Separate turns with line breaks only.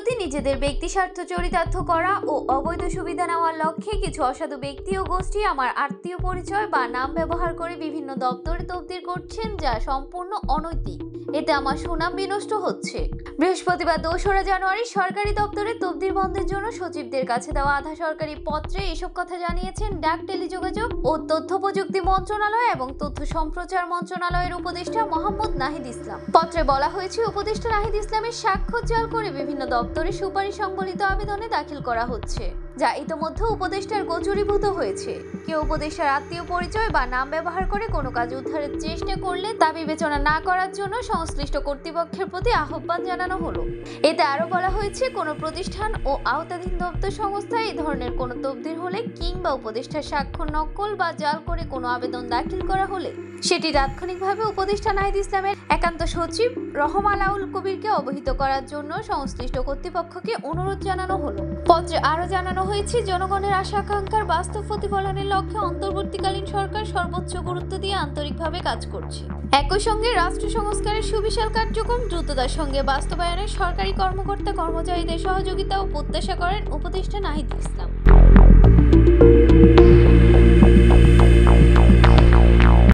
সম্প্রতি নিজেদের ব্যক্তি স্বার্থ চরিতার্থ করা ও অবৈধ সুবিধা নেওয়ার লক্ষ্যে কিছু অসাধু ব্যক্তি ও গোষ্ঠী আমার আত্মীয় পরিচয় বা নাম ব্যবহার করে বিভিন্ন দপ্তরে তফদির করছেন, যা সম্পূর্ণ অনৈতিক। এতে আমার সুনাম বিনষ্ট হচ্ছে। বৃহস্পতিবার ২রা জানুয়ারি সরকারি দপ্তরে তফদির বন্ধের জন্য সচিবদের কাছে দেওয়া আধা সরকারি পত্রে এসব কথা জানিয়েছেন ডাক, টেলিযোগাযোগ ও তথ্য প্রযুক্তি মন্ত্রণালয় এবং তথ্য সম্প্রচার মন্ত্রণালয়ের উপদেষ্টা মোহাম্মদ নাহিদ ইসলাম। পত্রে বলা হয়েছে, উপদেষ্টা নাহিদ ইসলামের স্বাক্ষর জাল করে বিভিন্ন দপ্তরে সুপারিশ সংবলিত আবেদনে দাখিল করা হচ্ছে, যা ইতোমধ্যে উপদেষ্টার গোচরীভূত হয়েছে। কেউ উপদেষ্টার আত্মীয় পরিচয় বা নাম ব্যবহার করে কোনো কাজ উদ্ধারের চেষ্টা করলে তা বিবেচনা না করার জন্য সংশ্লিষ্ট কর্তৃপক্ষের প্রতি আহ্বান জানানো হলো। এতে আরো বলা হয়েছে, কোনো প্রতিষ্ঠান ও আওতাধীন দপ্তর সংস্থায় এই ধরনের কোনো তফদির হলে কিংবা উপদেষ্টার স্বাক্ষর নকল বা জাল করে কোনো আবেদন দাখিল করা হলে সেটি তাৎক্ষণিকভাবে উপদেষ্টা নাহিদ ইসলামের একান্ত সচিব রহম আলাউল কবিরকে অবহিত করার জন্য সংশ্লিষ্ট কর্তৃপক্ষকে অনুরোধ জানানো হলো। পত্রে আরো জানানো হয়েছে, জনগণের আশা আকাঙ্ক্ষার বাস্তব প্রতিফলনের লক্ষ্যে অন্তর্বর্তীকালীন সরকার সর্বোচ্চ গুরুত্ব দিয়ে আন্তরিকভাবে কাজ করছে। একই সঙ্গে রাষ্ট্র সংস্কারের সুবিশাল কার্যক্রম দ্রুততার সঙ্গে বাস্তবায়নে সরকারি কর্মকর্তা কর্মচারীদের সহযোগিতা ও প্রত্যাশা করেন উপদেষ্টা নাহিদ ইসলাম।